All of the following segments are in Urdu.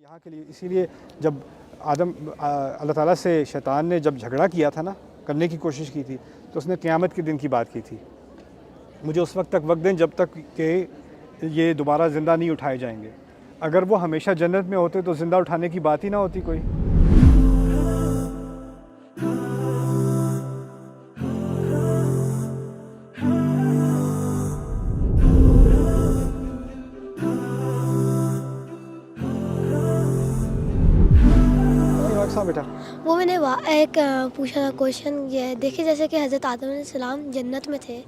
یہاں کے لیے اسی لیے جب اللہ تعالیٰ سے شیطان نے جب جھگڑا کیا تھا نا، کرنے کی کوشش کی تھی، تو اس نے قیامت کے دن کی بات کی تھی، مجھے اس وقت تک وقت دیں جب تک کہ یہ دوبارہ زندہ نہیں اٹھائے جائیں گے۔ اگر وہ ہمیشہ جنت میں ہوتے تو زندہ اٹھانے کی بات ہی نہ ہوتی کوئی۔ بیٹا وہ میں نے ایک پوچھا تھا کوشچن، یہ دیکھیں جیسے کہ حضرت آدم علیہ السلام جنت میں تھے،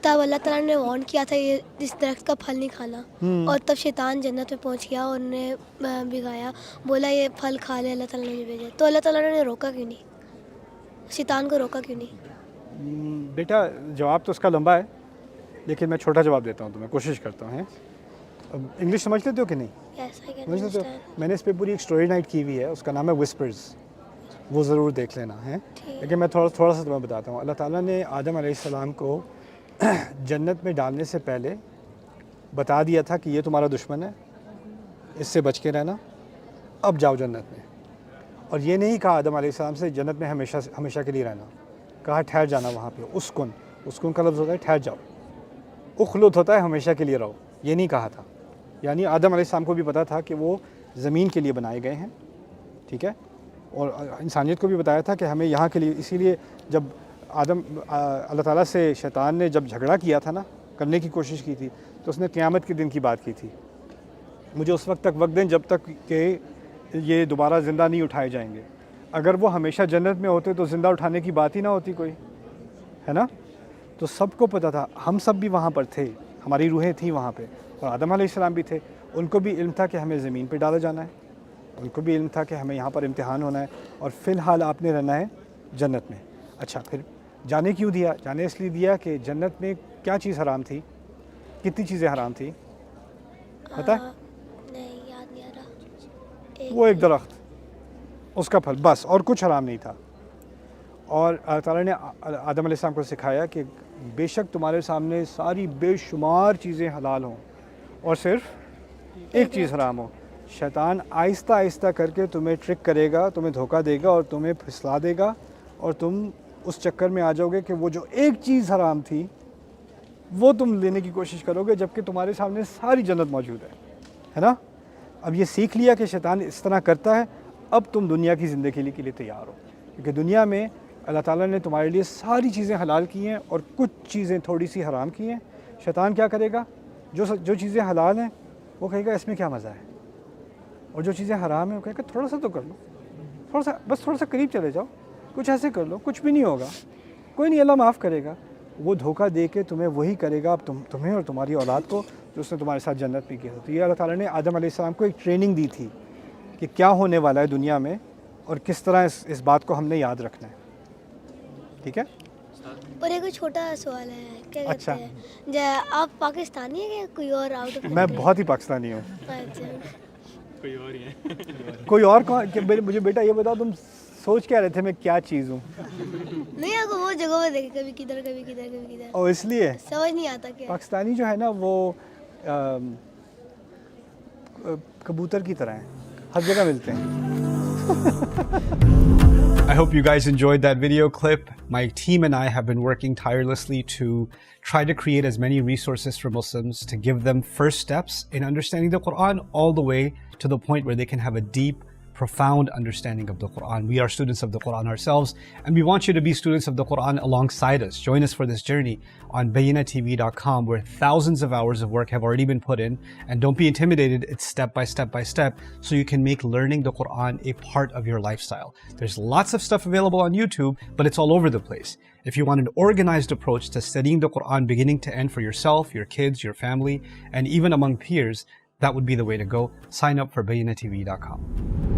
تب اللہ تعالیٰ نے وارن کیا تھا یہ اس درخت کا پھل نہیں کھانا، اور تب شیطان جنت میں پہنچ گیا اور انہیں بگایا، بولا یہ پھل کھا لے، اللہ تعالیٰ نے مجھے بھیجا، تو اللہ تعالیٰ نے روکا کیوں نہیں؟ شیطان کو روکا کیوں نہیں؟ بیٹا جواب تو اس کا لمبا ہے، لیکن میں چھوٹا جواب دیتا ہوں، تو میں کوشش کرتا ہوں۔ انگلش سمجھ لیتے ہو کہ نہیں؟ سمجھ لیتے ہو؟ میں نے اس پہ پوری ایک سٹوری نائٹ کی ہوئی ہے، اس کا نام ہے وسپرز، وہ ضرور دیکھ لینا ہے، لیکن میں تھوڑا سا تمہیں بتاتا ہوں۔ اللہ تعالیٰ نے آدم علیہ السلام کو جنت میں ڈالنے سے پہلے بتا دیا تھا کہ یہ تمہارا دشمن ہے، اس سے بچ کے رہنا، اب جاؤ جنت میں۔ اور یہ نہیں کہا آدم علیہ السلام سے جنت میں ہمیشہ کے لیے رہنا، کہا ٹھہر جانا وہاں پہ، اسکن کا لفظ ہوتا ہے ٹھہر جاؤ، اخلد ہوتا ہے ہمیشہ کے لیے رہو، یہ نہیں کہا تھا۔ یعنی آدم علیہ السلام کو بھی پتا تھا کہ وہ زمین کے لیے بنائے گئے ہیں، ٹھیک ہے، اور انسانیت کو بھی بتایا تھا کہ ہمیں یہاں کے لیے، اسی لیے جب اللہ تعالیٰ سے شیطان نے جب جھگڑا کیا تھا نا، کرنے کی کوشش کی تھی، تو اس نے قیامت کے دن کی بات کی تھی، مجھے اس وقت تک وقت دیں جب تک کہ یہ دوبارہ زندہ نہیں اٹھائے جائیں گے۔ اگر وہ ہمیشہ جنت میں ہوتے تو زندہ اٹھانے کی بات ہی نہ ہوتی کوئی، ہے نا؟ تو سب کو پتہ تھا، ہم سب بھی وہاں پر تھے، ہماری روحیں تھیں وہاں پہ، اور آدم علیہ السلام بھی تھے، ان کو بھی علم تھا کہ ہمیں زمین پہ ڈالا جانا ہے، ان کو بھی علم تھا کہ ہمیں یہاں پر امتحان ہونا ہے، اور فی الحال آپ نے رہنا ہے جنت میں۔ اچھا، پھر جانے کیوں دیا؟ جانے اس لیے دیا کہ جنت میں کیا چیز حرام تھی؟ کتنی چیزیں حرام تھی پتہ ہے؟ نہیں یاد نہیں آ رہا۔ وہ ایک درخت، اس کا پھل، بس، اور کچھ حرام نہیں تھا۔ اور اللہ تعالیٰ نے آدم علیہ السلام کو سکھایا کہ بے شک تمہارے سامنے ساری بے شمار چیزیں حلال ہوں اور صرف ایک چیز حرام ہو۔ شیطان آہستہ آہستہ کر کے تمہیں ٹرک کرے گا، تمہیں دھوکہ دے گا اور تمہیں پھسلا دے گا، اور تم اس چکر میں آ جاؤ گے کہ وہ جو ایک چیز حرام تھی وہ تم لینے کی کوشش کرو گے، جبکہ تمہارے سامنے ساری جنت موجود ہے نا؟ اب یہ سیکھ لیا کہ شیطان اس طرح کرتا ہے، اب تم دنیا کی زندگی کے لیے تیار ہو، کیونکہ دنیا میں اللہ تعالیٰ نے تمہارے لیے ساری چیزیں حلال کی ہیں اور کچھ چیزیں تھوڑی سی حرام کی ہیں۔ شیطان کیا کرے گا؟ جو چیزیں حلال ہیں وہ کہے گا اس میں کیا مزہ ہے، اور جو چیزیں حرام ہیں وہ کہے گا تھوڑا سا تو کر لو، تھوڑا سا قریب چلے جاؤ، کچھ ایسے کر لو، کچھ بھی نہیں ہوگا، کوئی نہیں، اللہ معاف کرے گا۔ وہ دھوکہ دے کے تمہیں وہی کرے گا اب تمہیں اور تمہاری اولاد کو جو اس نے تمہارے ساتھ جنت میں کیا تھا۔ تو یہ اللہ تعالیٰ نے آدم علیہ السلام کو ایک ٹریننگ دی تھی کہ کیا ہونے والا ہے دنیا میں، اور کس طرح اس بات کو ہم نے یاد رکھنا ہے، ٹھیک ہے؟ اور ایک چھوٹا سوال ہے، کیا کہتے ہیں، آپ پاکستانی ہیں کہ کوئی اور آؤٹ آف؟ میں بہت ہی پاکستانی ہوں۔ اچھا، کوئی اور ہی ہے؟ کوئی اور کون؟ مجھے بیٹا یہ بتاؤ، تم سوچ کیا رہے تھے میں کیا چیز ہوں؟ نہیں، آپ کو وہ جگہ میں دیکھے، کبھی کدھر کبھی کدھر کبھی کدھر، اور اس لیے سمجھ نہیں آتا کیا پاکستانی جو ہے نا وہ کبوتر کی طرح ہیں، ہر جگہ ملتے ہیں۔ I hope you guys enjoyed that video clip. My team and I have been working tirelessly to try to create as many resources for Muslims to give them first steps in understanding the Quran, all the way to the point where they can have a deep, profound understanding of the Quran. We are students of the Quran ourselves, and we want you to be students of the Quran alongside us. Join us for this journey on BayyinaTV.com, where thousands of hours of work have already been put in. And don't be intimidated, it's step by step by step, so you can make learning the Quran a part of your lifestyle. There's lots of stuff available on YouTube, but it's all over the place. If you want an organized approach to studying the Quran beginning to end for yourself, your kids, your family, and even among peers, that would be the way to go. Sign up for BayyinaTV.com.